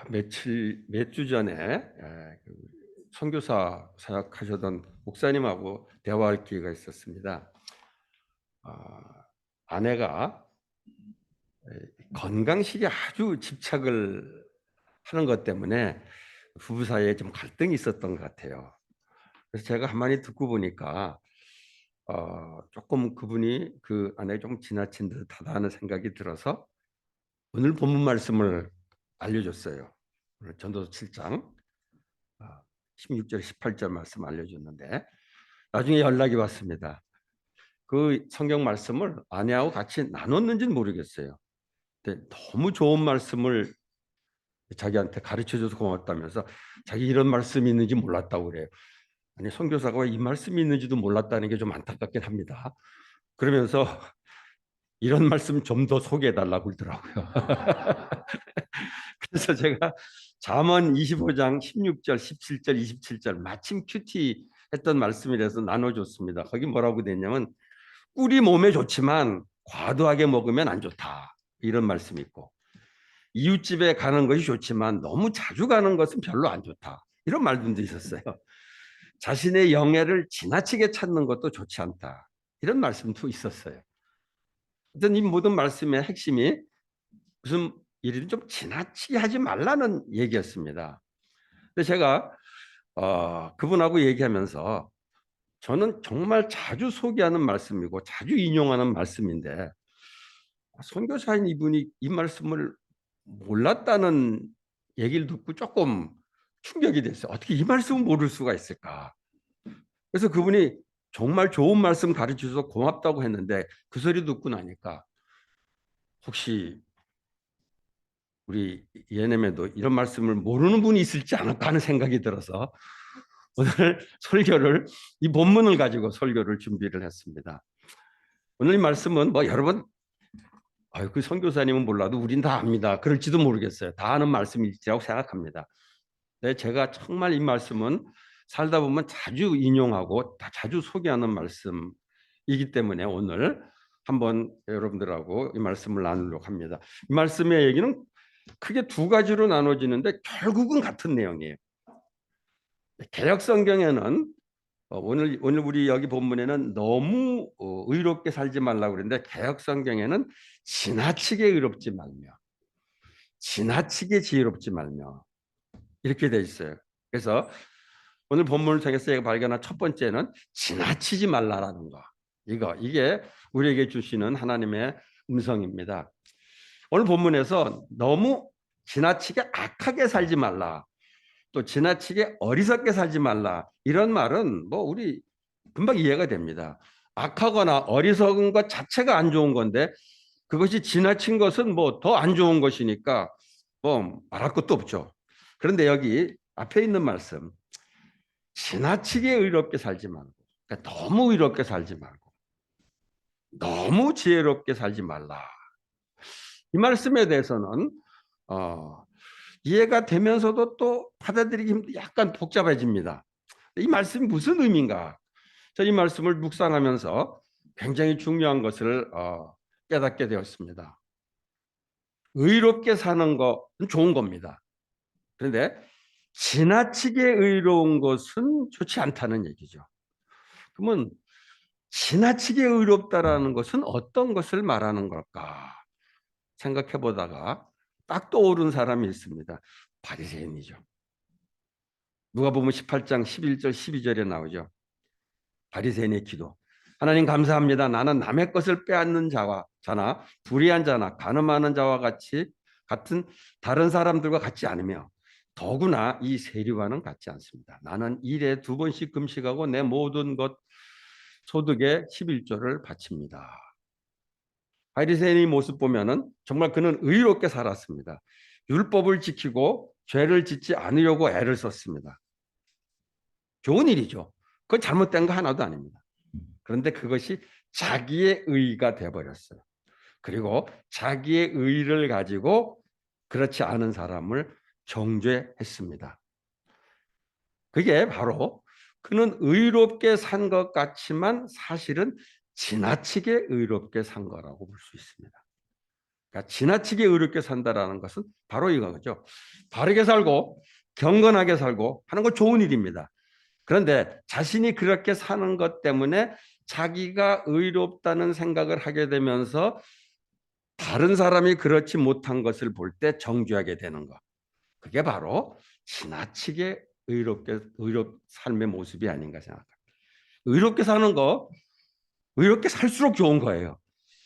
몇 주 전에 선교사 사역하셨던 목사님하고 대화할 기회가 있었습니다. 아내가 건강식에 아주 집착을 하는 것 때문에 부부 사이에 좀 갈등이 있었던 것 같아요. 그래서 제가 한마디 듣고 보니까 조금 그분이 그 아내가 좀 지나친 듯하다는 생각이 들어서 오늘 본문 말씀을 알려줬어요. 오늘 전도서 7장 16절 18절 말씀 알려줬는데 나중에 연락이 왔습니다. 그 성경 말씀을 아내하고 같이 나눴는지는 모르겠어요. 근데 너무 좋은 말씀을 자기한테 가르쳐줘서 고맙다면서 자기 이런 말씀이 있는지 몰랐다고 그래요. 아니 선교사가 왜 이 말씀이 있는지도 몰랐다는 게 좀 안타깝긴 합니다. 그러면서 이런 말씀 좀 더 소개해달라고 그러더라고요. 그래서 제가 잠언 25장 16절, 17절, 27절 마침 큐티 했던 말씀이라서 나눠줬습니다. 거기 뭐라고 됐냐면 꿀이 몸에 좋지만 과도하게 먹으면 안 좋다. 이런 말씀이 있고 이웃집에 가는 것이 좋지만 너무 자주 가는 것은 별로 안 좋다. 이런 말들도 있었어요. 자신의 영예를 지나치게 찾는 것도 좋지 않다. 이런 말씀도 있었어요. 어떤 이 모든 말씀의 핵심이 무슨 일이든 좀 지나치게 하지 말라는 얘기였습니다. 근데 제가 그분하고 얘기하면서 저는 정말 자주 소개하는 말씀이고 자주 인용하는 말씀인데 선교사인 이분이 이 말씀을 몰랐다는 얘기를 듣고 조금 충격이 됐어요. 어떻게 이 말씀을 모를 수가 있을까? 그래서 그분이 정말 좋은 말씀 가르쳐 주셔서 고맙다고 했는데 그 소리 듣고 나니까 혹시 우리 예nem에도 이런 말씀을 모르는 분이 있을지 않을까 하는 생각이 들어서 오늘 설교를 이 본문을 가지고 설교를 준비를 했습니다. 오늘 이 말씀은 뭐 여러분 그 선교사님은 몰라도 우린 다 압니다. 그럴지도 모르겠어요. 다 아는 말씀일지라고 생각합니다. 네, 제가 정말 이 말씀은 살다 보면 자주 인용하고 자주 소개하는 말씀이기 때문에 오늘 한번 여러분들하고 이 말씀을 나누려고 합니다. 이 말씀의 얘기는 크게 두 가지로 나눠지는데 결국은 같은 내용이에요. 개역 성경에는 오늘 우리 여기 본문에는 너무 의롭게 살지 말라고 그랬는데 개역 성경에는 지나치게 의롭지 말며 지나치게 지혜롭지 말며 이렇게 돼 있어요. 그래서 오늘 본문을 통해서 제가 발견한 첫 번째는 지나치지 말라라는 거. 이게 우리에게 주시는 하나님의 음성입니다. 오늘 본문에서 너무 지나치게 악하게 살지 말라. 또 지나치게 어리석게 살지 말라. 이런 말은 뭐 우리 금방 이해가 됩니다. 악하거나 어리석은 것 자체가 안 좋은 건데 그것이 지나친 것은 뭐 더 안 좋은 것이니까 뭐 말할 것도 없죠. 그런데 여기 앞에 있는 말씀 지나치게 의롭게 살지 말고 그러니까 너무 의롭게 살지 말고 너무 지혜롭게 살지 말라. 이 말씀에 대해서는 이해가 되면서도 또 받아들이기 약간 복잡해집니다. 이 말씀이 무슨 의미인가? 저 이 말씀을 묵상하면서 굉장히 중요한 것을 깨닫게 되었습니다. 의롭게 사는 것은 좋은 겁니다. 그런데 지나치게 의로운 것은 좋지 않다는 얘기죠. 그러면 지나치게 의롭다라는 것은 어떤 것을 말하는 걸까 생각해 보다가 딱 떠오른 사람이 있습니다. 바리새인이죠. 누가복음 18장 11절 12절에 나오죠. 바리새인의 기도. 하나님 감사합니다. 나는 남의 것을 빼앗는 자나 불의한 자나 간음하는 자와 같은 다른 사람들과 같지 않으며 더구나 이 세리와는 같지 않습니다. 나는 일에 2번씩 금식하고 내 모든 것 소득의 11조를 바칩니다. 바리새인의 모습 보면은 정말 그는 의롭게 살았습니다. 율법을 지키고 죄를 짓지 않으려고 애를 썼습니다. 좋은 일이죠. 그건 잘못된 거 하나도 아닙니다. 그런데 그것이 자기의 의가 돼버렸어요. 그리고 자기의 의를 가지고 그렇지 않은 사람을 정죄했습니다. 그게 바로 그는 의롭게 산 것 같지만 사실은 지나치게 의롭게 산 거라고 볼 수 있습니다. 그러니까 지나치게 의롭게 산다라는 것은 바로 이거죠. 바르게 살고 경건하게 살고 하는 건 좋은 일입니다. 그런데 자신이 그렇게 사는 것 때문에 자기가 의롭다는 생각을 하게 되면서 다른 사람이 그렇지 못한 것을 볼 때 정죄하게 되는 것. 그게 바로 지나치게 의롭 삶의 모습이 아닌가 생각합니다. 의롭게 사는 거, 의롭게 살수록 좋은 거예요.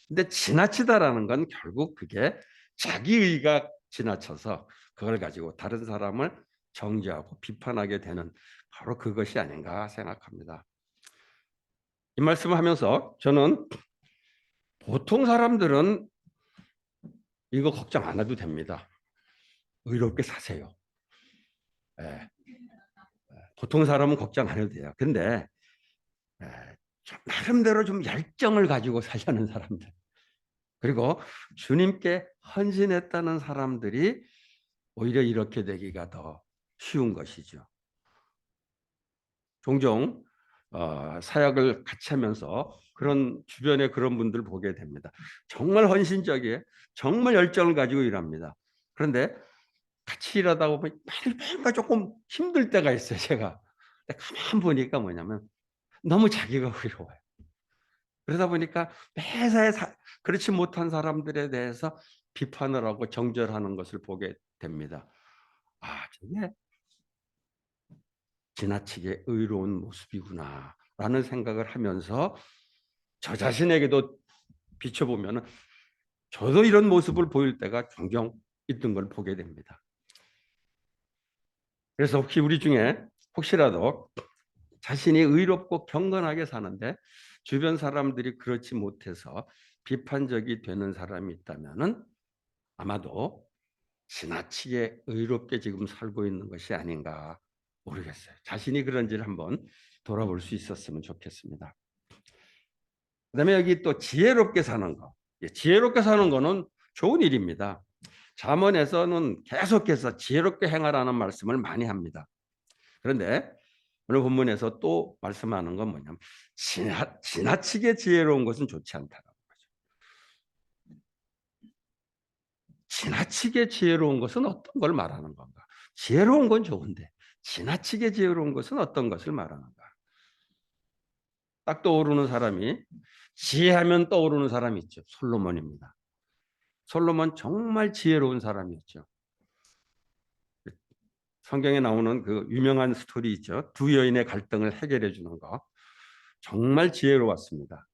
근데 지나치다라는 건 결국 그게 자기의가 지나쳐서 그걸 가지고 다른 사람을 정죄하고 비판하게 되는 바로 그것이 아닌가 생각합니다. 이 말씀을 하면서 저는 보통 사람들은 이거 걱정 안 해도 됩니다. 의롭게 사세요. 예. 보통 사람은 걱정 안 해도 돼요. 근데 나름대로 좀 열정을 가지고 살려는 사람들, 그리고 주님께 헌신했다는 사람들이 오히려 이렇게 되기가 더 쉬운 것이죠. 종종 사역을 같이 하면서 그런 주변에 그런 분들 보게 됩니다. 정말 헌신적이에요. 정말 열정을 가지고 일합니다. 그런데 같이 일하다 보면 뭔가 조금 힘들 때가 있어요. 제가 가만 보니까 뭐냐면 너무 자기가 의로워요. 그러다 보니까 매사에 그렇지 못한 사람들에 대해서 비판을 하고 정죄하는 것을 보게 됩니다. 저게 지나치게 의로운 모습이구나라는 생각을 하면서 저 자신에게도 비춰보면 저도 이런 모습을 보일 때가 종종 있던 걸 보게 됩니다. 그래서 혹시 우리 중에 혹시라도 자신이 의롭고 경건하게 사는데 주변 사람들이 그렇지 못해서 비판적이 되는 사람이 있다면은 아마도 지나치게 의롭게 지금 살고 있는 것이 아닌가 모르겠어요. 자신이 그런지를 한번 돌아볼 수 있었으면 좋겠습니다. 그다음에 여기 또 지혜롭게 사는 거. 지혜롭게 사는 거는 좋은 일입니다. 잠언에서는 계속해서 지혜롭게 행하라는 말씀을 많이 합니다. 그런데 오늘 본문에서 또 말씀하는 건 뭐냐면 지나치게 지혜로운 것은 좋지 않다는 거죠. 지나치게 지혜로운 것은 어떤 걸 말하는 건가? 지혜로운 건 좋은데 지나치게 지혜로운 것은 어떤 것을 말하는가? 딱 떠오르는 사람이 지혜하면 떠오르는 사람이 있죠. 솔로몬입니다. 솔로몬 정말 지혜로운 사람이었죠. 성경에 나오는 그 유명한 스토리 있죠. 두 여인의 갈등을 해결해 주는 거. 정말 지혜로웠습니다.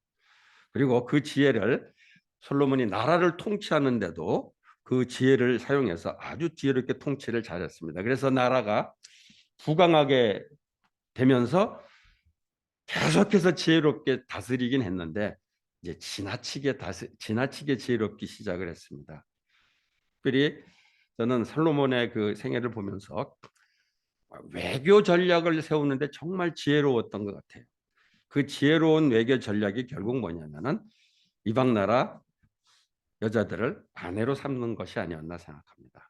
그리고 그 지혜를 솔로몬이 나라를 통치하는데도 그 지혜를 사용해서 아주 지혜롭게 통치를 잘했습니다. 그래서 나라가 부강하게 되면서 계속해서 지혜롭게 다스리긴 했는데 이제 지나치게 지혜롭기 시작을 했습니다. 특별히 저는 솔로몬의 그 생애를 보면서 외교 전략을 세우는데 정말 지혜로웠던 것 같아요. 그 지혜로운 외교 전략이 결국 뭐냐면은 이방 나라 여자들을 아내로 삼는 것이 아니었나 생각합니다.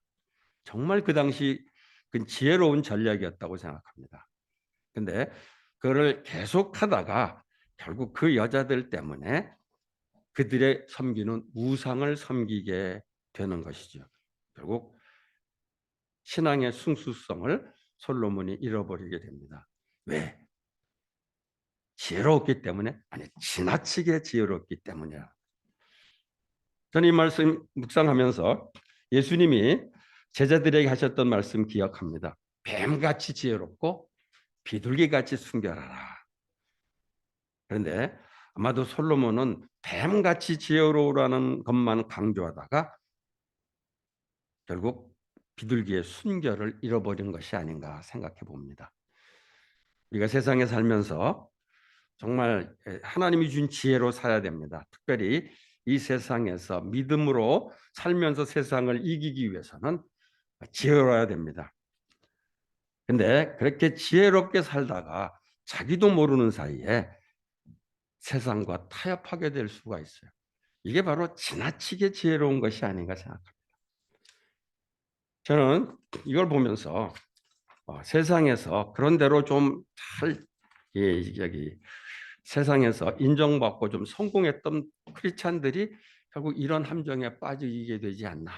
정말 그 당시 그 지혜로운 전략이었다고 생각합니다. 근데 그거를 계속하다가 결국 그 여자들 때문에 그들의 섬기는 우상을 섬기게 되는 것이죠. 결국 신앙의 순수성을 솔로몬이 잃어버리게 됩니다. 왜? 지혜로웠기 때문에? 아니, 지나치게 지혜롭기 때문이야. 저는 이 말씀 묵상하면서 예수님이 제자들에게 하셨던 말씀 기억합니다. 뱀같이 지혜롭고 비둘기같이 순결하라. 그런데 아마도 솔로몬은 뱀같이 지혜로우라는 것만 강조하다가 결국 비둘기의 순결을 잃어버린 것이 아닌가 생각해 봅니다. 우리가 세상에 살면서 정말 하나님이 준 지혜로 살아야 됩니다. 특별히 이 세상에서 믿음으로 살면서 세상을 이기기 위해서는 지혜로워야 됩니다. 근데 그렇게 지혜롭게 살다가 자기도 모르는 사이에 세상과 타협하게 될 수가 있어요. 이게 바로 지나치게 지혜로운 것이 아닌가 생각합니다. 저는 이걸 보면서 세상에서 그런 대로 좀 잘 세상에서 인정받고 좀 성공했던 크리스찬들이 결국 이런 함정에 빠지게 되지 않나.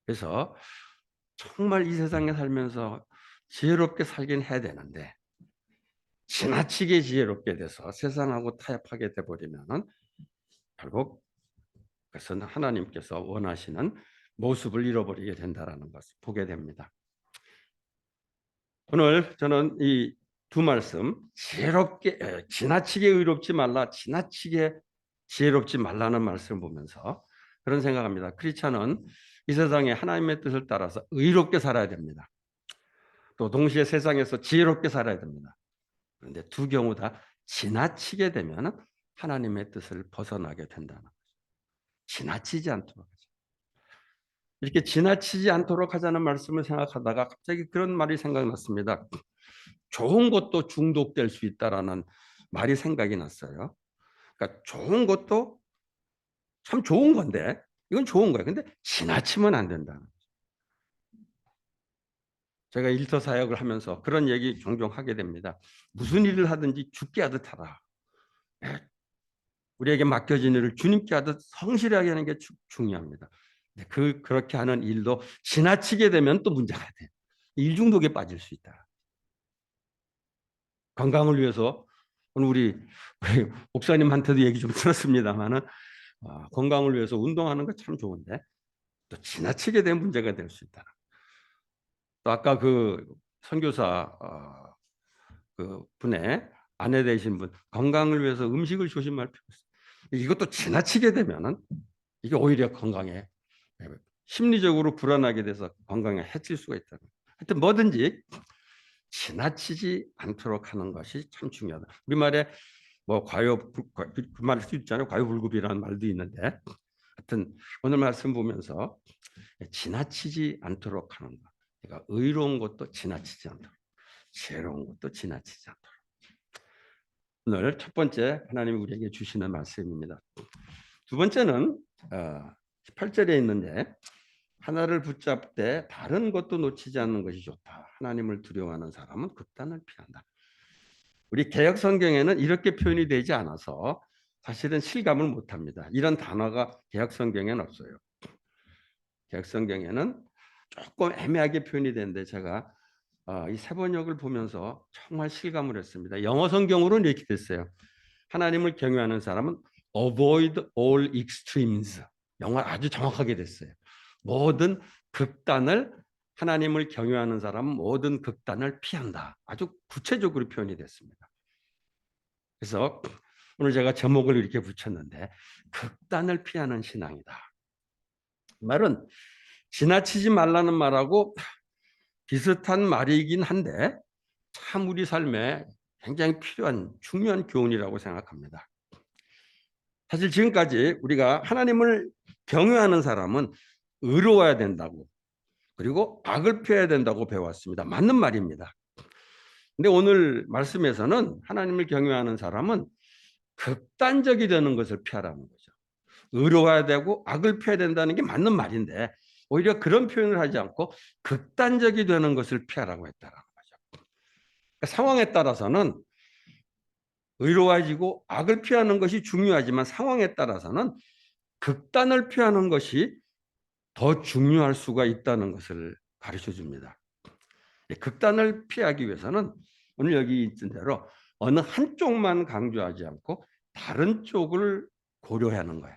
그래서 정말 이 세상에 살면서 지혜롭게 살긴 해야 되는데 지나치게 지혜롭게 돼서 세상하고 타협하게 돼버리면은 결국 그것은 하나님께서 원하시는 모습을 잃어버리게 된다라는 것을 보게 됩니다. 오늘 저는 이 두 말씀 지혜롭게 지나치게 의롭지 말라, 지나치게 지혜롭지 말라는 말씀을 보면서 그런 생각합니다. 크리스찬은 이 세상에 하나님의 뜻을 따라서 의롭게 살아야 됩니다. 또 동시에 세상에서 지혜롭게 살아야 됩니다. 그런데 두 경우 다 지나치게 되면 하나님의 뜻을 벗어나게 된다는 거죠. 지나치지 않도록 하죠. 이렇게 지나치지 않도록 하자는 말씀을 생각하다가 갑자기 그런 말이 생각났습니다. 좋은 것도 중독될 수 있다라는 말이 생각이 났어요. 그러니까 좋은 것도 참 좋은 건데 이건 좋은 거예요. 근데 지나치면 안 된다. 제가 일터 사역을 하면서 그런 얘기 종종 하게 됩니다. 무슨 일을 하든지 주께 하듯 하라. 우리에게 맡겨진 일을 주님께 하듯 성실하게 하는 게 중요합니다. 그렇게 하는 일도 지나치게 되면 또 문제가 돼. 일 중독에 빠질 수 있다. 건강을 위해서 오늘 우리 목사님한테도 얘기 좀 들었습니다만은 건강을 위해서 운동하는 거 참 좋은데 또 지나치게 된 문제가 될 수 있다. 또 아까 그 선교사 그 분의 아내 되신 분 건강을 위해서 음식을 조심할 필요 있어요. 이것도 지나치게 되면은 이게 오히려 건강에 심리적으로 불안하게 돼서 건강에 해칠 수가 있다. 하여튼 뭐든지 지나치지 않도록 하는 것이 참 중요하다. 우리말에 뭐 그 말일 수 있잖아요. 과유불급이라는 말도 있는데 하여튼 오늘 말씀 보면서 지나치지 않도록 하는 것. 그러니까 의로운 것도 지나치지 않도록, 지혜로운 것도 지나치지 않도록. 오늘 첫 번째 하나님이 우리에게 주시는 말씀입니다. 두 번째는 18절에 있는데 하나를 붙잡되 다른 것도 놓치지 않는 것이 좋다. 하나님을 두려워하는 사람은 극단을 피한다. 우리 개역 성경에는 이렇게 표현이 되지 않아서 사실은 실감을 못합니다. 이런 단어가 개역 성경에는 없어요. 개역 성경에는 조금 애매하게 표현이 되는데 제가 이 세 번역을 보면서 정말 실감을 했습니다. 영어 성경으로는 이렇게 됐어요. 하나님을 경외하는 사람은 avoid all extremes. 영어 아주 정확하게 됐어요. 모든 극단을 하나님을 경외하는 사람은 모든 극단을 피한다. 아주 구체적으로 표현이 됐습니다. 그래서 오늘 제가 제목을 이렇게 붙였는데 극단을 피하는 신앙이다. 말은 지나치지 말라는 말하고 비슷한 말이긴 한데 참 우리 삶에 굉장히 필요한 중요한 교훈이라고 생각합니다. 사실 지금까지 우리가 하나님을 경외하는 사람은 의로워야 된다고 그리고 악을 피해야 된다고 배웠습니다. 맞는 말입니다. 근데 오늘 말씀에서는 하나님을 경외하는 사람은 극단적이 되는 것을 피하라는 거죠. 의로워야 되고 악을 피해야 된다는 게 맞는 말인데 오히려 그런 표현을 하지 않고 극단적이 되는 것을 피하라고 했다는 거죠. 그러니까 상황에 따라서는 의로워지고 악을 피하는 것이 중요하지만 상황에 따라서는 극단을 피하는 것이 더 중요할 수가 있다는 것을 가르쳐 줍니다. 극단을 피하기 위해서는 오늘 여기 있던 대로 어느 한쪽만 강조하지 않고 다른 쪽을 고려하는 거예요.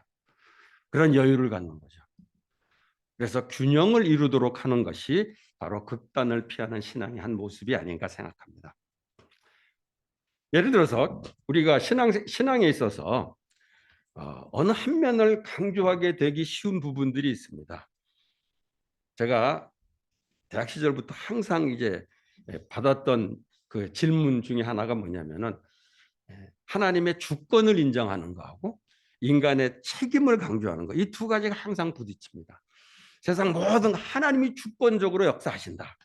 그런 여유를 갖는 거죠. 그래서 균형을 이루도록 하는 것이 바로 극단을 피하는 신앙의 한 모습이 아닌가 생각합니다. 예를 들어서 우리가 신앙에 있어서 어느 한 면을 강조하게 되기 쉬운 부분들이 있습니다. 제가 대학 시절부터 항상 이제 받았던 그 질문 중에 하나가 뭐냐면은 하나님의 주권을 인정하는 거하고 인간의 책임을 강조하는 거. 이 두 가지가 항상 부딪힙니다. 세상 모든 하나님이 주권적으로 역사하신다.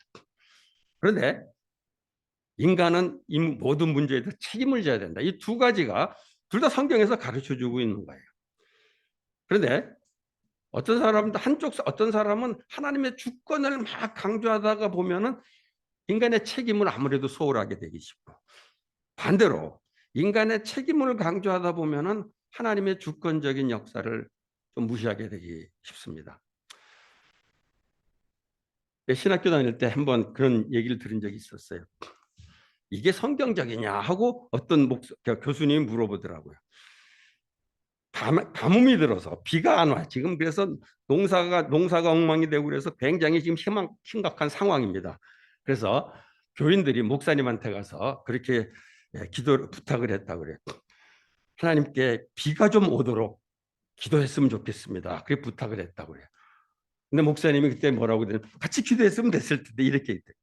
그런데 인간은 이 모든 문제에 대해서 책임을 져야 된다. 이 두 가지가 둘 다 성경에서 가르쳐 주고 있는 거예요. 그런데 어떤 사람은 하나님의 주권을 막 강조하다가 보면은 인간의 책임을 아무래도 소홀하게 되기 쉽고 반대로 인간의 책임을 강조하다 보면은 하나님의 주권적인 역사를 좀 무시하게 되기 쉽습니다. 신학교 다닐 때 한번 그런 얘기를 들은 적이 있었어요. 이게 성경적이냐 하고 어떤 교수님이 물어보더라고요. 가뭄이 들어서 비가 안 와. 지금 그래서 농사가 엉망이 되고 그래서 굉장히 지금 심각한 상황입니다. 그래서 교인들이 목사님한테 가서 그렇게 기도 부탁을 했다 그래요. 하나님께 비가 좀 오도록 기도했으면 좋겠습니다. 그렇게 부탁을 했다고 그래요. 근데 목사님이 그때 뭐라고 그러냐면 같이 기도했으면 됐을 텐데 이렇게 있대.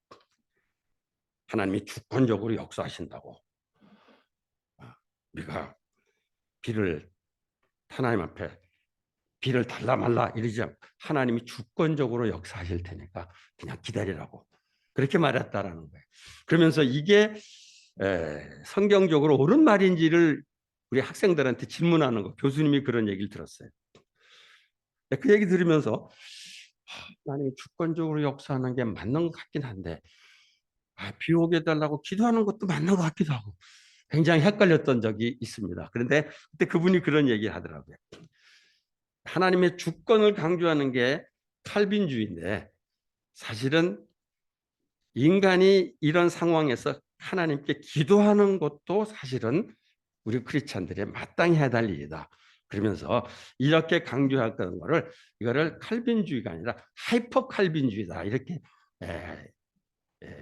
하나님이 주권적으로 역사하신다고. 우리가 비를 하나님 앞에 비를 달라 말라 이러지 않고 하나님이 주권적으로 역사하실 테니까 그냥 기다리라고 그렇게 말했다라는 거예요. 그러면서 이게 성경적으로 옳은 말인지를 우리 학생들한테 질문하는 거 교수님이 그런 얘기를 들었어요. 그 얘기 들으면서 하나님이 주권적으로 역사하는 게 맞는 것 같긴 한데 비 오게 해달라고 기도하는 것도 맞는 것 같기도 하고 굉장히 헷갈렸던 적이 있습니다. 그런데 그때 그분이 그런 얘기 하더라고요. 하나님의 주권을 강조하는 게 칼빈주의인데 사실은 인간이 이런 상황에서 하나님께 기도하는 것도 사실은 우리 크리스찬들이 마땅히 해야 할 일이다. 그러면서 이렇게 강조했던 거를 이거를 칼빈주의가 아니라 하이퍼 칼빈주의다. 이렇게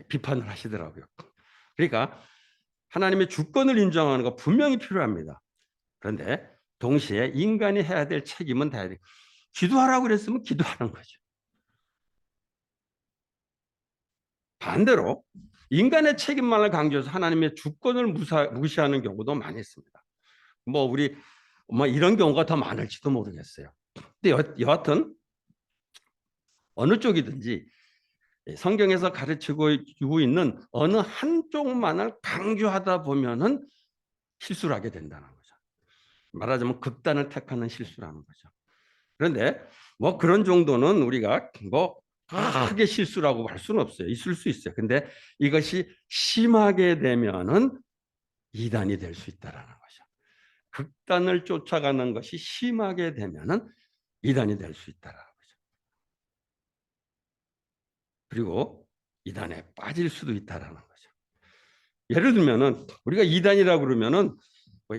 비판을 하시더라고요. 그러니까 하나님의 주권을 인정하는 거 분명히 필요합니다. 그런데 동시에 인간이 해야 될 책임은 다야 돼. 기도하라고 그랬으면 기도하는 거죠. 반대로 인간의 책임만을 강조해서 하나님의 주권을 무시하는 경우도 많이 있습니다. 우리 이런 경우가 더 많을지도 모르겠어요. 근데 여하튼 어느 쪽이든지 성경에서 가르치고 있는 어느 한쪽만을 강조하다 보면은 실수를 하게 된다는 거죠. 말하자면 극단을 택하는 실수라는 거죠. 그런데 그런 정도는 우리가 크게 실수라고 할 수는 없어요. 있을 수 있어요. 근데 이것이 심하게 되면은 이단이 될 수 있다라는 거죠. 극단을 쫓아가는 것이 심하게 되면은 이단이 될 수 있다라는 거죠. 그리고 이단에 빠질 수도 있다라는 거죠. 예를 들면은 우리가 이단이라고 그러면은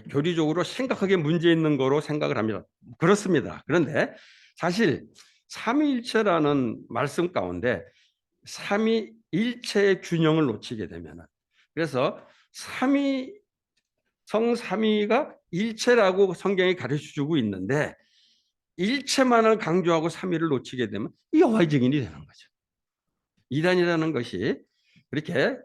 교리적으로 심각하게 문제 있는 거로 생각을 합니다. 그렇습니다. 그런데 사실 삼위일체라는 말씀 가운데 삼위일체의 균형을 놓치게 되면은 그래서 성삼위가 일체라고 성경이 가르쳐주고 있는데 일체만을 강조하고 삼위를 놓치게 되면 이 어화증인이 되는 거죠. 이단이라는 것이 그렇게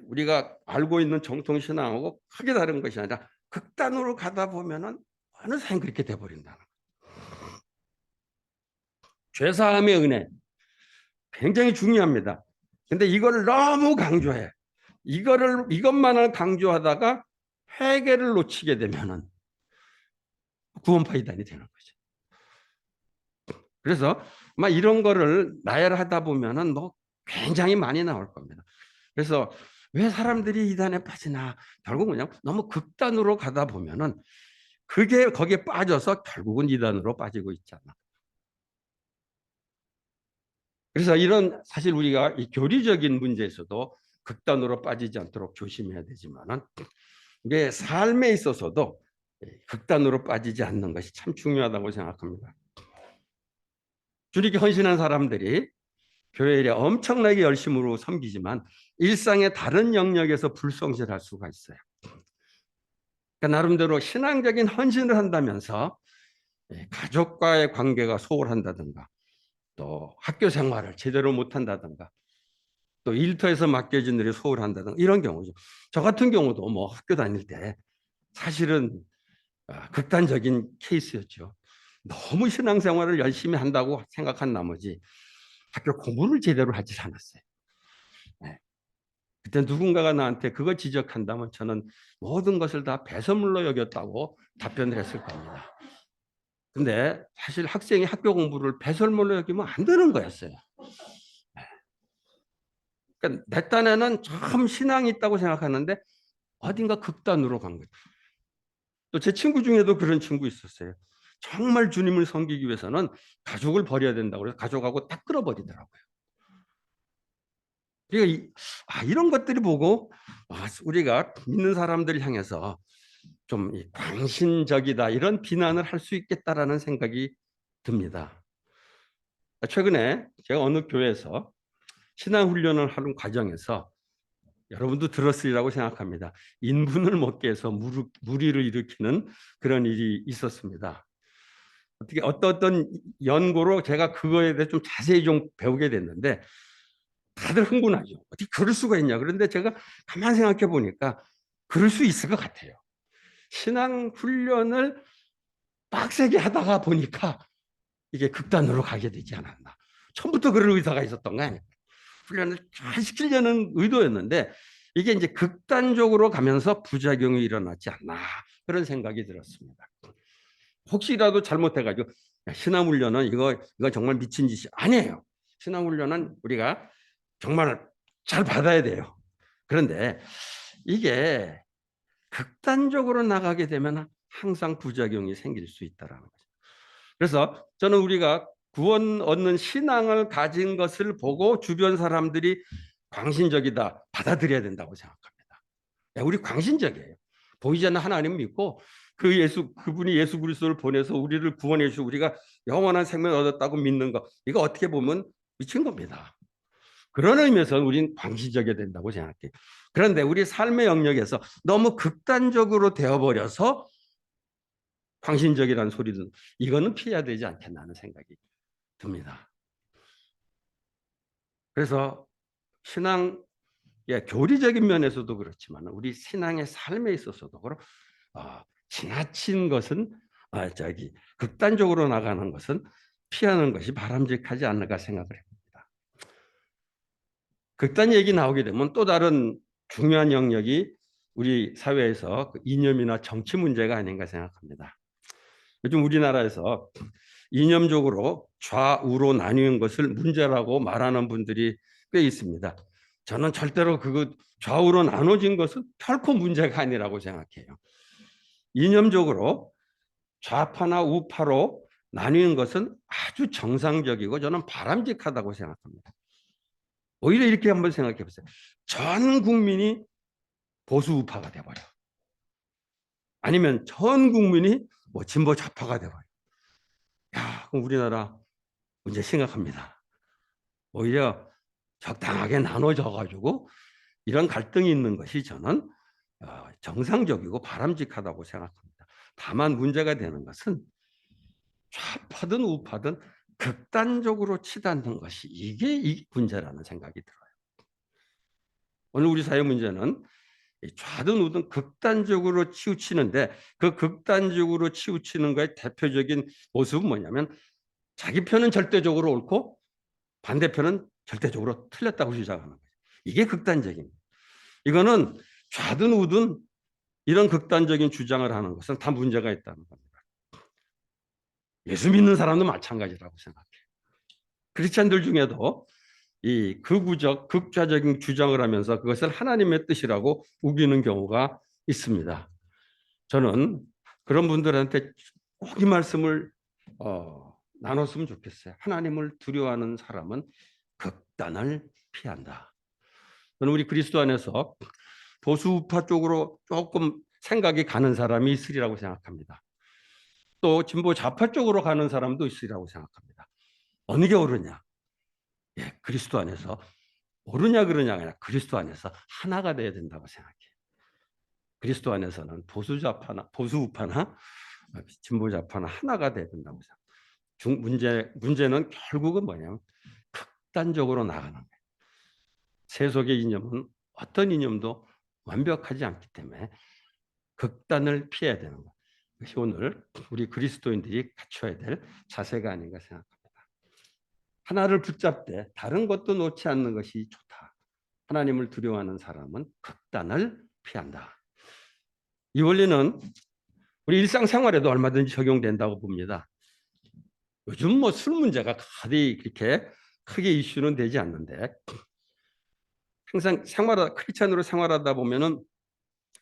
우리가 알고 있는 정통신앙하고 크게 다른 것이 아니라 극단으로 가다 보면은 어느새 그렇게 돼버린다는 거예요. 죄사함의 은혜 굉장히 중요합니다. 근데 이걸 너무 강조해. 이것만을 강조하다가 회개를 놓치게 되면은 구원파 이단이 되는 거죠. 그래서 이런 거를 나열하다 보면은 굉장히 많이 나올 겁니다. 그래서 왜 사람들이 이단에 빠지나 결국은 그냥 너무 극단으로 가다 보면은 그게 거기에 빠져서 결국은 이단으로 빠지고 있잖아. 그래서 이런 사실 우리가 이 교리적인 문제에서도 극단으로 빠지지 않도록 조심해야 되지만은 우리의 삶에 있어서도 극단으로 빠지지 않는 것이 참 중요하다고 생각합니다. 주님께 헌신한 사람들이 교회에 엄청나게 열심으로 섬기지만 일상의 다른 영역에서 불성실할 수가 있어요. 그러니까 나름대로 신앙적인 헌신을 한다면서 가족과의 관계가 소홀한다든가 또 학교 생활을 제대로 못한다든가 또 일터에서 맡겨진 일이 소홀한다든가 이런 경우죠. 저 같은 경우도 학교 다닐 때 사실은 극단적인 케이스였죠. 너무 신앙생활을 열심히 한다고 생각한 나머지 학교 공부를 제대로 하지 않았어요. 네. 그때 누군가가 나한테 그거 지적한다면 저는 모든 것을 다 배설물로 여겼다고 답변을 했을 겁니다. 근데 사실 학생이 학교 공부를 배설물로 여기면 안 되는 거였어요. 그러니까 내 딴에는 참 신앙이 있다고 생각하는데 어딘가 극단으로 간 거예요. 또 제 친구 중에도 그런 친구 있었어요. 정말 주님을 섬기기 위해서는 가족을 버려야 된다고 해서 가족하고 딱 끊어버리더라고요. 그러니까 이런 것들이 보고 우리가 믿는 사람들 향해서 좀 광신적이다 이런 비난을 할 수 있겠다라는 생각이 듭니다. 최근에 제가 어느 교회에서 신앙훈련을 하는 과정에서 여러분도 들었으리라고 생각합니다. 인분을 먹게 해서 무리를 일으키는 그런 일이 있었습니다. 어떤 연고로 제가 그거에 대해 좀 자세히 좀 배우게 됐는데 다들 흥분하죠. 어떻게 그럴 수가 있냐. 그런데 제가 가만 생각해 보니까 그럴 수 있을 것 같아요. 신앙 훈련을 빡세게 하다가 보니까 이게 극단으로 가게 되지 않았나. 처음부터 그럴 의사가 있었던 거 아니에요. 훈련을 잘 시키려는 의도였는데 이게 이제 극단적으로 가면서 부작용이 일어났지 않나 그런 생각이 들었습니다. 혹시라도 잘못해가지고 신앙훈련은 이거 정말 미친 짓이 아니에요. 신앙훈련은 우리가 정말 잘 받아야 돼요. 그런데 이게 극단적으로 나가게 되면 항상 부작용이 생길 수 있다라는 거죠. 그래서 저는 우리가 구원 얻는 신앙을 가진 것을 보고 주변 사람들이 광신적이다 받아들여야 된다고 생각합니다. 우리 광신적이에요. 보이지 않는 하나님 믿고 그분이 예수 그리스도를 보내서 우리를 구원해 주시고 우리가 영원한 생명을 얻었다고 믿는 거 이거 어떻게 보면 미친 겁니다. 그런 의미에서 우리는 광신적이어야 된다고 생각해요. 그런데 우리 삶의 영역에서 너무 극단적으로 되어버려서 광신적이라는 소리는 이거는 피해야 되지 않겠나 하는 생각이 듭니다. 그래서 신앙 교리적인 면에서도 그렇지만 우리 신앙의 삶에 있어서도 그렇고 지나친 것은 극단적으로 나가는 것은 피하는 것이 바람직하지 않을까 생각을 합니다. 극단 얘기 나오게 되면 또 다른 중요한 영역이 우리 사회에서 이념이나 정치 문제가 아닌가 생각합니다. 요즘 우리나라에서 이념적으로 좌우로 나뉘는 것을 문제라고 말하는 분들이 꽤 있습니다. 저는 절대로 그거 좌우로 나눠진 것은 결코 문제가 아니라고 생각해요. 이념적으로 좌파나 우파로 나뉘는 것은 아주 정상적이고 저는 바람직하다고 생각합니다. 오히려 이렇게 한번 생각해 보세요. 전 국민이 보수 우파가 돼버려. 아니면 전 국민이 진보 좌파가 돼버려. 그럼 우리나라 문제 심각합니다. 오히려 적당하게 나눠져 가지고 이런 갈등이 있는 것이 저는 정상적이고 바람직하다고 생각합니다. 다만 문제가 되는 것은 좌파든 우파든 극단적으로 치닫는 것이 이게 문제라는 생각이 들어요. 오늘 우리 사회 문제는 좌든 우든 극단적으로 치우치는데 그 극단적으로 치우치는 것의 대표적인 모습은 뭐냐면 자기 편은 절대적으로 옳고 반대편은 절대적으로 틀렸다고 주장하는 거예요. 이게 극단적입니다. 이거는 좌든 우든 이런 극단적인 주장을 하는 것은 다 문제가 있다는 겁니다. 예수 믿는 사람도 마찬가지라고 생각해요. 크리스찬들 중에도 이 극우적, 극좌적인 주장을 하면서 그것을 하나님의 뜻이라고 우기는 경우가 있습니다. 저는 그런 분들한테 꼭 이 말씀을 나눴으면 좋겠어요. 하나님을 두려워하는 사람은 극단을 피한다. 저는 우리 그리스도 안에서 보수우파 쪽으로 조금 생각이 가는 사람이 있으리라고 생각합니다. 또 진보 좌파 쪽으로 가는 사람도 있으리라고 생각합니다. 어느 게 옳으냐? 그리스도 안에서 옳으냐 그러냐가 아니라 그리스도 안에서 하나가 돼야 된다고 생각해요. 그리스도 안에서는 보수우파나 진보 좌파나 하나가 돼야 된다고 생각해요. 문제는 결국은 뭐냐면 극단적으로 나가는 거예요. 세속의 이념은 어떤 이념도 완벽하지 않기 때문에 극단을 피해야 되는 거예요. 그것이 오늘 우리 그리스도인들이 갖춰야 될 자세가 아닌가 생각합니다. 하나를 붙잡되 다른 것도 놓지 않는 것이 좋다. 하나님을 두려워하는 사람은 극단을 피한다. 이 원리는 우리 일상생활에도 얼마든지 적용된다고 봅니다. 요즘 술 문제가 가히 그렇게 크게 이슈는 되지 않는데 항상 크리스찬으로 생활하다 보면은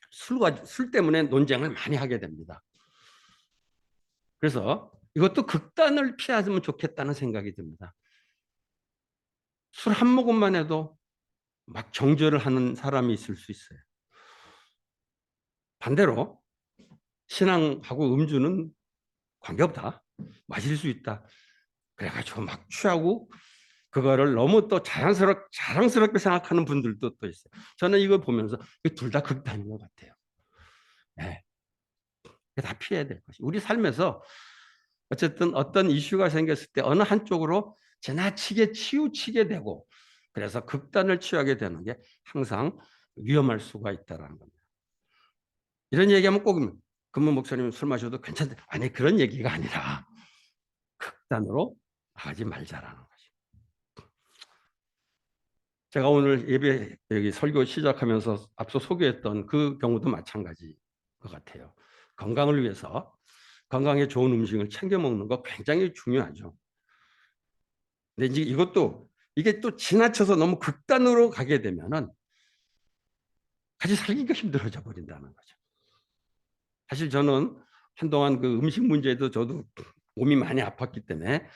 술 때문에 논쟁을 많이 하게 됩니다. 그래서 이것도 극단을 피하면 좋겠다는 생각이 듭니다. 술 한 모금만 해도 막 정죄를 하는 사람이 있을 수 있어요. 반대로 신앙하고 음주는 관계없다. 마실 수 있다. 그래가지고 막 취하고 그거를 너무 또 자랑스럽게 생각하는 분들도 또 있어요. 저는 이거 보면서 둘 다 극단인 것 같아요. 네. 다 피해야 될 것이. 우리 삶에서 어쨌든 어떤 이슈가 생겼을 때 어느 한쪽으로 지나치게 치우치게 되고 그래서 극단을 취하게 되는 게 항상 위험할 수가 있다는 겁니다. 이런 얘기하면 꼭 금문 목사님 술 마셔도 괜찮다. 아니 그런 얘기가 아니라 극단으로 나가지 말자라는 거죠. 제가 오늘 예배 여기 설교 시작하면서 앞서 소개했던 그 경우도 마찬가지인 것 같아요. 건강을 위해서 건강에 좋은 음식을 챙겨 먹는 거 굉장히 중요하죠. 근데 이제 이것도 이게 또 지나쳐서 너무 극단으로 가게 되면은 같이 살기가 힘들어져 버린다는 거죠. 사실 저는 한동안 그 음식 문제도 저도 몸이 많이 아팠기 때문에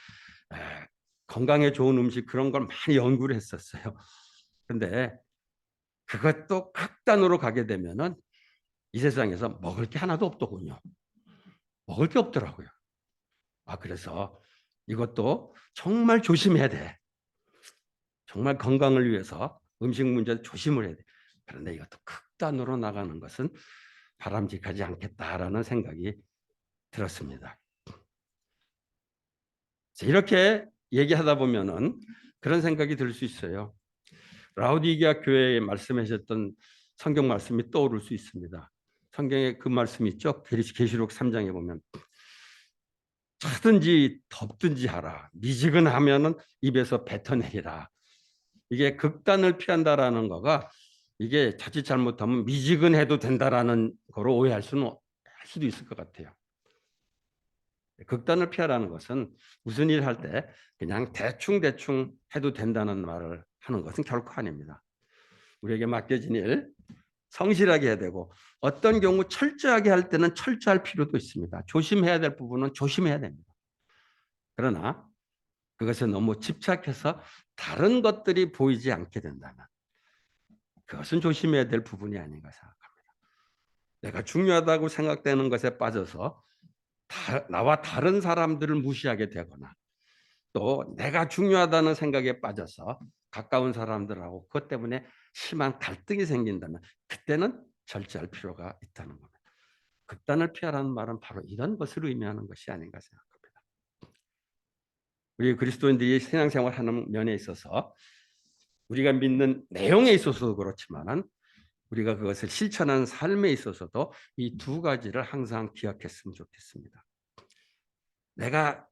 건강에 좋은 음식 그런 걸 많이 연구를 했었어요. 근데 그것도 극단으로 가게 되면은 이 세상에서 먹을 게 하나도 없더군요. 먹을 게 없더라고요. 그래서 이것도 정말 조심해야 돼. 정말 건강을 위해서 음식 문제 조심을 해야 돼. 그런데 이것도 극단으로 나가는 것은 바람직하지 않겠다라는 생각이 들었습니다. 이렇게 얘기하다 보면은 그런 생각이 들 수 있어요. 라우디게아 교회에 말씀하셨던 성경 말씀이 떠오를 수 있습니다. 성경에 그 말씀이 있죠. 계시록 3장에 보면 차든지 덥든지 하라. 미지근하면은 입에서 뱉어내리라. 이게 극단을 피한다라는 거가 이게 자칫 잘못하면 미지근해도 된다라는 거로 오해할 수도 있을 것 같아요. 극단을 피하라는 것은 무슨 일을 할 때 그냥 대충 해도 된다는 말을 하는 것은 결코 아닙니다. 우리에게 맡겨진 일 성실하게 해야 되고 어떤 경우 철저하게 할 때는 철저할 필요도 있습니다. 조심해야 될 부분은 조심해야 됩니다. 그러나 그것에 너무 집착해서 다른 것들이 보이지 않게 된다면 그것은 조심해야 될 부분이 아닌가 생각합니다. 내가 중요하다고 생각되는 것에 빠져서 나와 다른 사람들을 무시하게 되거나 또 내가 중요하다는 생각에 빠져서 가까운 사람들하고 그것 때문에 심한 갈등이 생긴다면 그때는 절제할 필요가 있다는 겁니다. 극단을 피하라는 말은 바로 이런 것을 의미하는 것이 아닌가 생각합니다. 우리 그리스도인들이 신앙생활하는 면에 있어서 우리가 믿는 내용에 있어서도 그렇지만 우리가 그것을 실천하는 삶에 있어서도 이 두 가지를 항상 기억했으면 좋겠습니다. 내가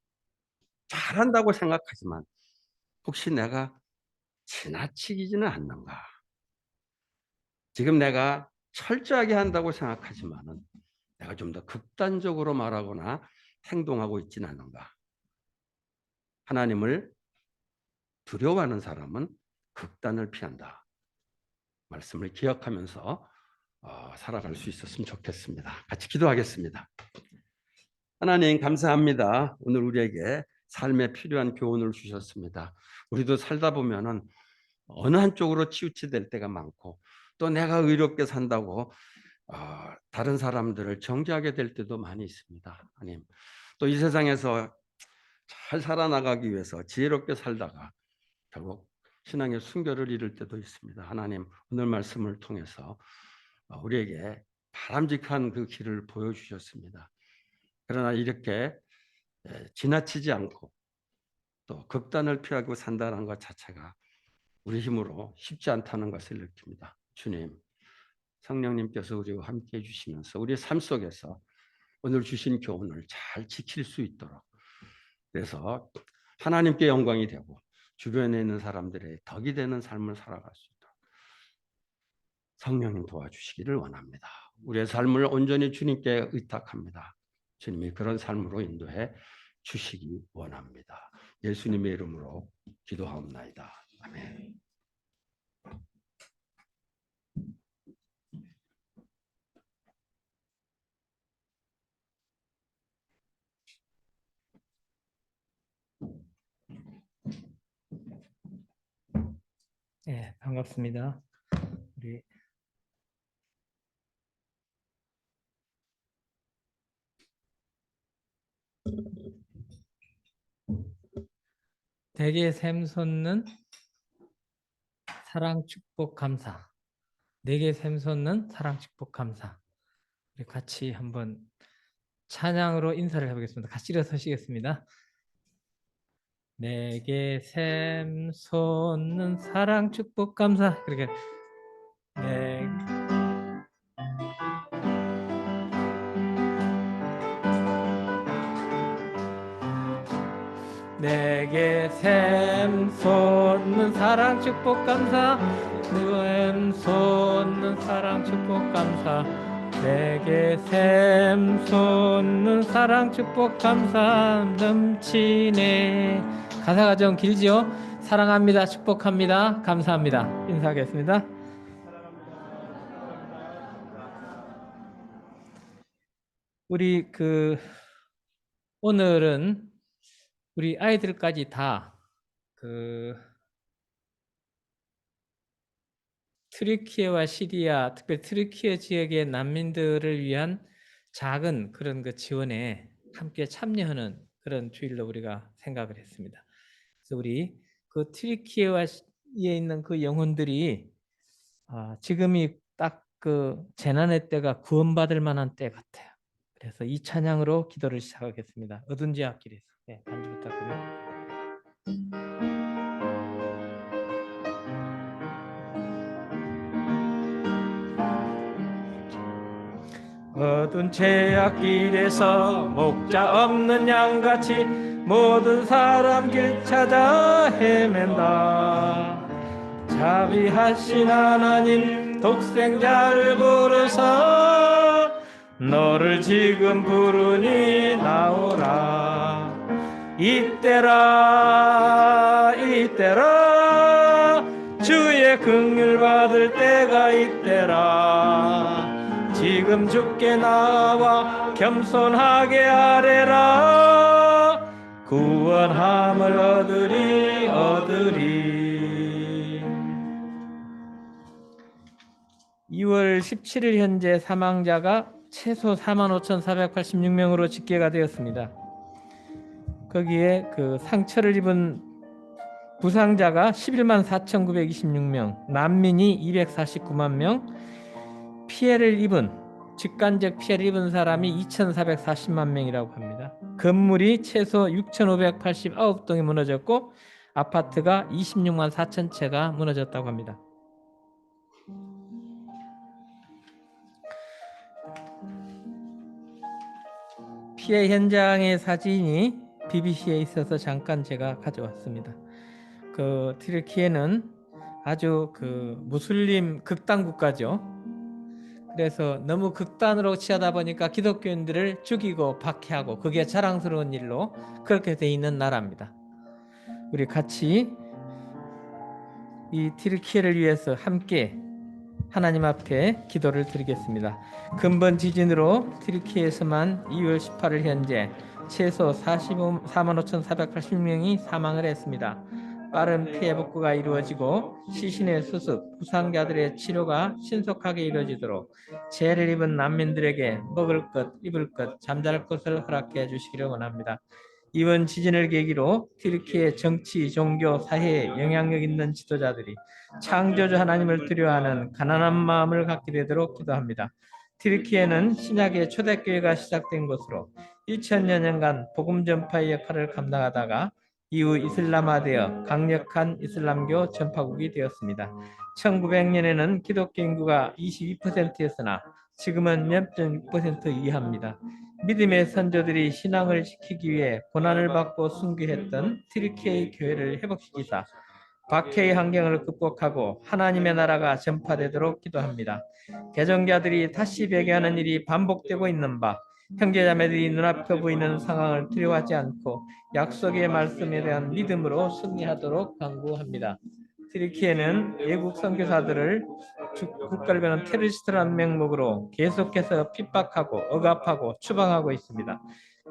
잘한다고 생각하지만 혹시 내가 지나치기지는 않는가? 지금 내가 철저하게 한다고 생각하지만은 내가 좀 더 극단적으로 말하거나 행동하고 있지는 않은가? 하나님을 두려워하는 사람은 극단을 피한다. 말씀을 기억하면서 살아갈 수 있었으면 좋겠습니다. 같이 기도하겠습니다. 하나님 감사합니다. 오늘 우리에게 삶에 필요한 교훈을 주셨습니다. 우리도 살다 보면은 어느 한쪽으로 치우치될 때가 많고 또 내가 의롭게 산다고 다른 사람들을 정죄하게 될 때도 많이 있습니다. 하나님 또 이 세상에서 잘 살아나가기 위해서 지혜롭게 살다가 결국 신앙의 순결을 잃을 때도 있습니다. 하나님 오늘 말씀을 통해서 우리에게 바람직한 그 길을 보여주셨습니다. 그러나 이렇게 지나치지 않고 또 극단을 피하고 산다는 것 자체가 우리 힘으로 쉽지 않다는 것을 느낍니다. 주님, 성령님께서 우리와 함께 해주시면서 우리의 삶 속에서 오늘 주신 교훈을 잘 지킬 수 있도록 그래서 하나님께 영광이 되고 주변에 있는 사람들의 덕이 되는 삶을 살아갈 수 있도록 성령님 도와주시기를 원합니다. 우리의 삶을 온전히 주님께 의탁합니다. 주님이 그런 삶으로 인도해 주시기 원합니다. 예수님의 이름으로 기도하옵나이다. 아멘. 네, 반갑습니다. 우리 대개 샘솟는 사랑 축복 감사. 내게 샘솟는 사랑 축복 감사. 우리 같이 한번 찬양으로 인사를 해보겠습니다. 같이 일어서시겠습니다. 내게 샘솟는 사랑 축복 감사. 그렇게 네. 내게 샘솟는 사랑 축복 감사. 샘솟는 사랑 축복 감사. 내게 샘솟는 사랑 축복 감사 넘치네. 가사가 좀 길죠? 사랑합니다. 축복합니다. 감사합니다. 인사하겠습니다. 우리 오늘은 우리 아이들까지 다 트리키예와 시리아, 특별히 트리키예 지역의 난민들을 위한 작은 그런 지원에 함께 참여하는 그런 주일로 우리가 생각을 했습니다. 그래서 우리 트리키예에 있는 영혼들이 지금이 딱 재난의 때가 구원받을 만한 때 같아요. 그래서 이 찬양으로 기도를 시작하겠습니다. 어둔지 앞길에서. 네, 반주 부탁드려요. 어두운 죄악길에서 목자 없는 양같이 모든 사람 길 찾아 헤맨다. 자비하신 하나님 독생자를 부르사 너를 지금 부르니 나오라. 이때라 이때라 주의 긍휼 받을 때가 이때라. 지금 주께 나와 겸손하게 아뢰라. 구원함을 얻으리. 2월 17일 현재 사망자가 최소 45,486명으로 집계가 되었습니다. 거기에 상처를 입은 부상자가 11만 4,926명, 난민이 249만 명, 피해를 입은 직간접 피해를 입은 사람이 2,440만 명이라고 합니다. 건물이 최소 6,589동이 무너졌고 아파트가 26만 4천 채가 무너졌다고 합니다. 피해 현장의 사진이 BBC에 있어서 잠깐 제가 가져왔습니다. 튀르키예는 아주 무슬림 극단 국가죠. 그래서 너무 극단으로 취하다 보니까 기독교인들을 죽이고 박해하고 그게 자랑스러운 일로 그렇게 돼 있는 나라입니다. 우리 같이 이 튀르키예를 위해서 함께 하나님 앞에 기도를 드리겠습니다. 근본 지진으로 튀르키예에서만 2월 18일 현재 최소 45만 5,480명이 사망을 했습니다. 빠른 피해 복구가 이루어지고 시신의 수습, 부상자들의 치료가 신속하게 이루어지도록 재해를 입은 난민들에게 먹을 것, 입을 것, 잠잘 곳을 허락해 주시기를 원합니다. 이번 지진을 계기로 튀르키예 정치, 종교, 사회에 영향력 있는 지도자들이 창조주 하나님을 두려워하는 가난한 마음을 갖게 되도록 기도합니다. 튀르키예는 신약의 초대교회가 시작된 곳으로 1000여 년간 복음 전파의 역할을 감당하다가 이후 이슬람화되어 강력한 이슬람교 전파국이 되었습니다. 1900년에는 기독교 인구가 22%였으나 지금은 0.6% 이하입니다. 믿음의 선조들이 신앙을 지키기 위해 고난을 받고 순교했던 튀르키예의 교회를 회복시키사 박해의 환경을 극복하고 하나님의 나라가 전파되도록 기도합니다. 개종자들이 다시 배교하는 일이 반복되고 있는 바 형제자매들이 눈앞에 보이는 상황을 두려워하지 않고 약속의 말씀에 대한 믿음으로 승리하도록 간구합니다. 튀르키예는 외국 선교사들을 국가를 배는 테러리스트라는 명목으로 계속해서 핍박하고 억압하고 추방하고 있습니다.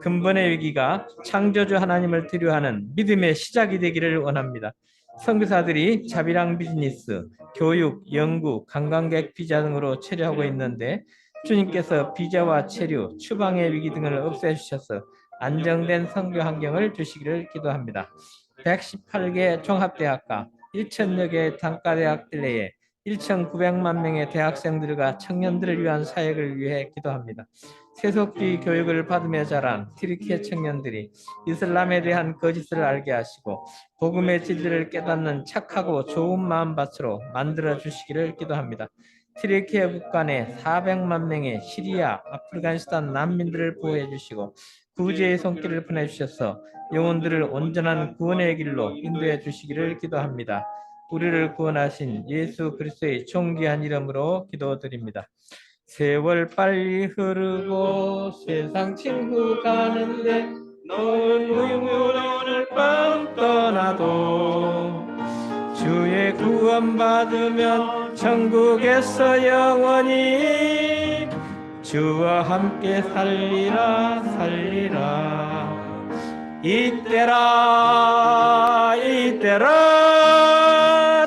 근본의 위기가 창조주 하나님을 두려워하는 믿음의 시작이 되기를 원합니다. 선교사들이 자비랑 비즈니스, 교육, 연구, 관광객 비자 등으로 체류하고 있는데 주님께서 비자와 체류, 추방의 위기 등을 없애주셔서 안정된 선교 환경을 주시기를 기도합니다. 118개 종합대학과 1,000여 개 단과대학들 내에 1,900만 명의 대학생들과 청년들을 위한 사역을 위해 기도합니다. 세속주의 교육을 받으며 자란 튀르키예 청년들이 이슬람에 대한 거짓을 알게 하시고 복음의 진리를 깨닫는 착하고 좋은 마음밭으로 만들어 주시기를 기도합니다. 튀르키예 국가 내 400만 명의 시리아, 아프가니스탄 난민들을 보호해 주시고 구제의 손길을 보내주셔서 영혼들을 온전한 구원의 길로 인도해 주시기를 기도합니다. 우리를 구원하신 예수 그리스도의 존귀한 이름으로 기도드립니다. 세월 빨리 흐르고 세상 친구 가는데 너는 오늘 밤 떠나도 주의 구원 받으면 천국에서 영원히 주와 함께 살리라 살리라. 이때라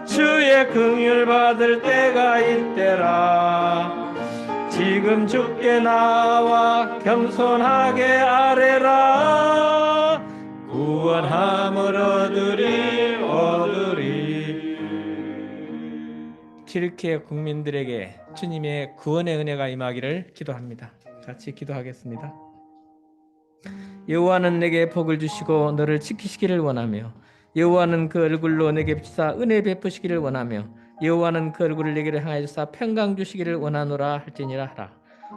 주의 긍휼 받을 때가 이때라. 지금 주께 나와 겸손하게 아뢰라. 구원함을 얻으리. 튀르키예 국민들에게 주님의 구원의 은혜가 임하기를 기도합니다. 같이 기도하겠습니다. 여호와는 내게 복을 주시고 너를 지키시기를 원하며 여호와는 그 얼굴로 내게 비추사 은혜 베푸시기를 원하며 여호와는 그 얼굴을 내게 향하여서 평강 주시기를 원하노라 할지니라 하라.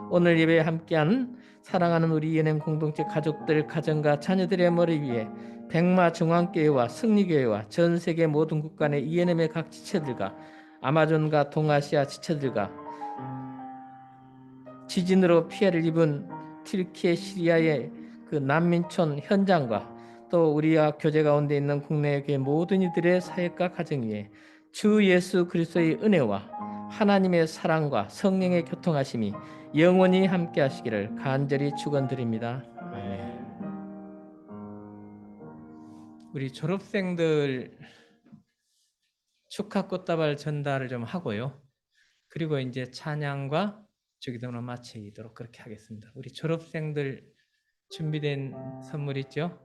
오늘 예배에 함께한 사랑하는 우리 연행 공동체 가족들, 가정과 자녀들의 머리 위에 백마 중앙교회와 승리교회와 전 세계 모든 국가 내 ENM의 각 지체들과 아마존과 동아시아 지체들과 지진으로 피해를 입은 튀르키예 시리아의 그 난민촌 현장과 또 우리와 교제 가운데 있는 국내 교회 모든 이들의 사역과 가정 위에 주 예수 그리스도의 은혜와 하나님의 사랑과 성령의 교통하심이 영원히 함께 하시기를 간절히 축원드립니다. 아멘. 우리 졸업생들 축하 꽃다발 전달을 좀 하고요. 그리고 이제 찬양과 주기도문을 마치도록 그렇게 하겠습니다. 우리 졸업생들 준비된 선물 있죠?